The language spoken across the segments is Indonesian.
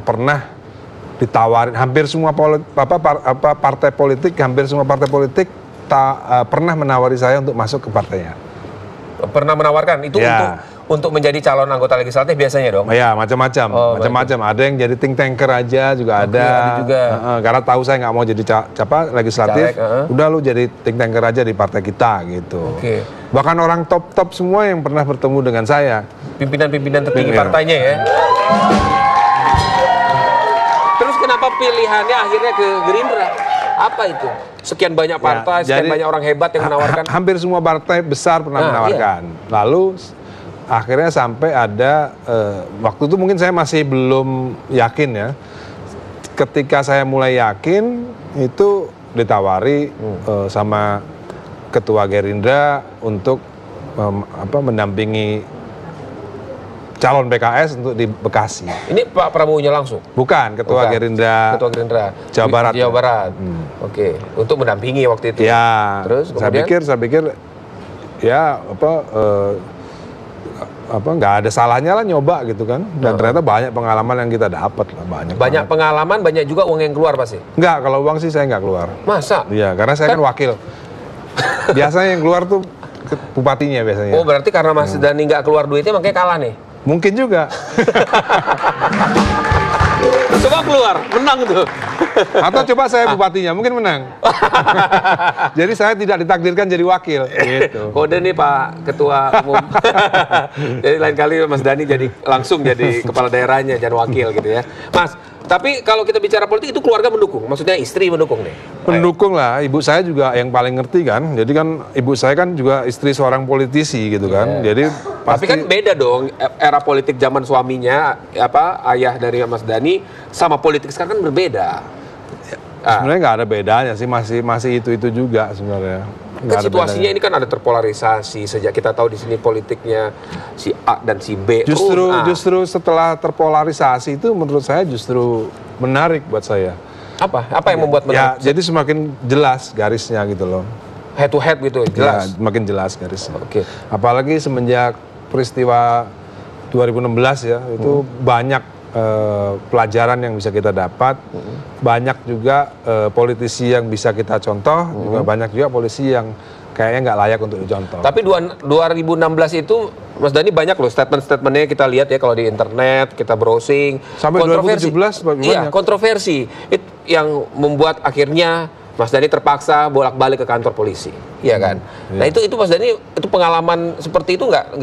pernah ditawarin hampir semua partai politik, pernah menawari saya untuk masuk ke partainya. Pernah menawarkan itu untuk menjadi calon anggota legislatif biasanya dong? Ya, macam-macam. Ada yang jadi think tanker aja juga ada. juga. Karena tahu saya nggak mau jadi legislatif, udah lu jadi think tanker aja di partai kita gitu. Bahkan orang top semua yang pernah bertemu dengan saya. Pimpinan-pimpinan tertinggi partainya ya. Terus kenapa pilihannya akhirnya ke Gerindra? Apa itu? Sekian banyak partai, sekian banyak orang hebat yang menawarkan. Hampir semua partai besar pernah menawarkan. Lalu akhirnya sampai ada waktu itu mungkin saya masih belum yakin ya. Ketika saya mulai yakin itu ditawari sama Ketua Gerindra untuk mendampingi calon PKS untuk di Bekasi. Ini Pak Prabowo-nya langsung? Bukan, Ketua Gerindra. Ketua Gerindra Jawa Barat. Jawa Barat. Oke, untuk mendampingi waktu itu. Ya. Terus kemudian? Saya pikir ya nggak ada salahnya lah nyoba gitu kan. Dan ternyata banyak pengalaman yang kita dapat lah, banyak pengalaman, banyak juga uang yang keluar pasti. Enggak, kalau uang sih saya nggak keluar. Masa? Iya, karena saya kan wakil. Biasanya yang keluar tuh bupatinya biasanya. Oh, berarti karena Mas Dhani nggak keluar duitnya makanya kalah nih. Mungkin juga. Coba keluar, menang tuh. Atau coba saya bupatinya, mungkin menang. Jadi saya tidak ditakdirkan jadi wakil. Gitu. Kode nih Pak Ketua Umum. Jadi lain kali Mas Dhani langsung jadi kepala daerahnya, jangan wakil gitu ya. Mas, tapi kalau kita bicara politik itu keluarga mendukung, maksudnya istri mendukung nih? Mendukung lah, ibu saya juga yang paling ngerti kan. Jadi kan ibu saya kan juga istri seorang politisi gitu kan. Jadi pasti... Tapi kan beda dong era politik zaman suaminya, ayah dari Mas Dhani sama politik sekarang kan berbeda. Sebenarnya nggak ada bedanya sih, masih itu juga sebenarnya. Kan situasinya ini kan ada terpolarisasi sejak kita tahu di sini politiknya si A dan si B. Justru setelah terpolarisasi itu menurut saya justru menarik buat saya. Apa yang membuat menarik? Ya, jadi semakin jelas garisnya gitu loh. Head to head gitu, jelas. Ya, makin jelas garisnya. Apalagi semenjak peristiwa 2016 ya, itu banyak pelajaran yang bisa kita dapat, banyak juga politisi yang bisa kita contoh, juga banyak juga polisi yang kayaknya nggak layak untuk dicontoh. Tapi 2016 itu Mas Dhani banyak loh statement-statementnya kita lihat ya kalau di internet, kita browsing. Sampai 2017 banyak. Iya, kontroversi. Itu yang membuat akhirnya Mas Dhani terpaksa bolak-balik ke kantor polisi, iya kan? Nah itu Mas Dhani, itu pengalaman seperti itu nggak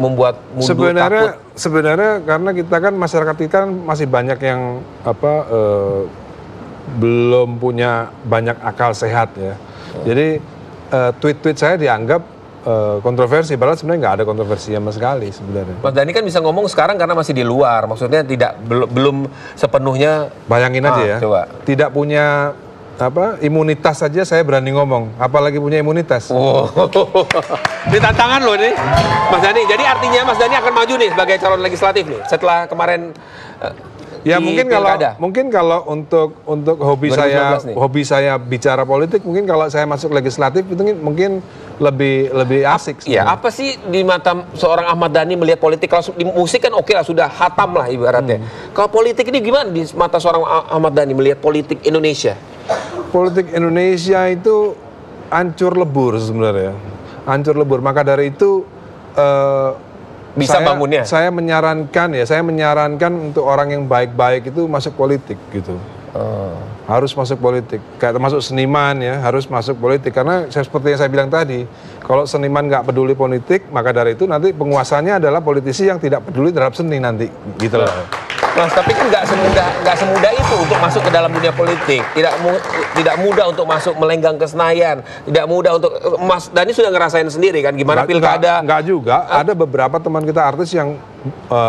membuat mundur takut? Sebenarnya karena kita kan masyarakat kita kan masih banyak yang belum punya banyak akal sehat ya. Jadi tweet-tweet saya dianggap kontroversi, padahal sebenarnya nggak ada kontroversi sama sekali sebenarnya. Mas Dhani kan bisa ngomong sekarang karena masih di luar, maksudnya belum sepenuhnya. Bayangin aja ya, coba. Tidak punya imunitas saja saya berani ngomong, apalagi punya imunitas. Ini tantangan loh ini, Mas Dhani. Jadi artinya Mas Dhani akan maju nih sebagai calon legislatif nih setelah kemarin. Ya mungkin kalau untuk hobi saya bicara politik, mungkin kalau saya masuk legislatif itu mungkin lebih asik. Iya, apa sih di mata seorang Ahmad Dhani melihat politik? Kalau di musik kan oke lah, sudah hatam lah ibaratnya. Kalau politik ini gimana di mata seorang Ahmad Dhani melihat politik Indonesia? Politik Indonesia itu hancur lebur sebenarnya. Hancur lebur. Maka dari itu bangunnya. Saya menyarankan untuk orang yang baik-baik itu masuk politik gitu. Harus masuk politik. Kayak termasuk seniman ya, harus masuk politik. Karena seperti yang saya bilang tadi, kalau seniman nggak peduli politik, maka dari itu nanti penguasanya adalah politisi yang tidak peduli terhadap seni nanti, gitu loh. Mas, tapi kan nggak semudah itu untuk masuk ke dalam dunia politik. Tidak mudah untuk masuk melenggang ke Senayan. Tidak mudah untuk Mas Dhani sudah ngerasain sendiri kan gimana pilkada. Nggak juga. Ada beberapa teman kita artis yang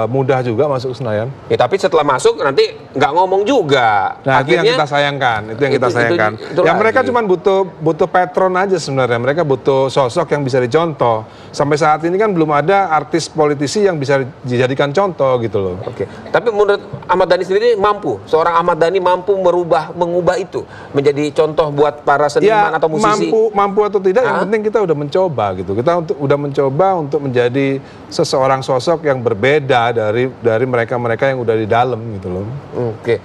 mudah juga masuk ke Senayan. Ya, tapi setelah masuk nanti nggak ngomong juga. Nah, akhirnya, itu yang kita sayangkan. Ya mereka cuma butuh patron aja sebenarnya. Mereka butuh sosok yang bisa dicontoh. Sampai saat ini kan belum ada artis politisi yang bisa dijadikan contoh gitu loh. Tapi menurut Ahmad Dhani sendiri seorang Ahmad Dhani mampu mengubah itu menjadi contoh buat para seniman atau musisi. Mampu atau tidak, yang penting kita udah mencoba gitu. Kita udah mencoba untuk menjadi seseorang sosok yang berbeda beda dari mereka-mereka yang udah di dalam gitu loh. Oke.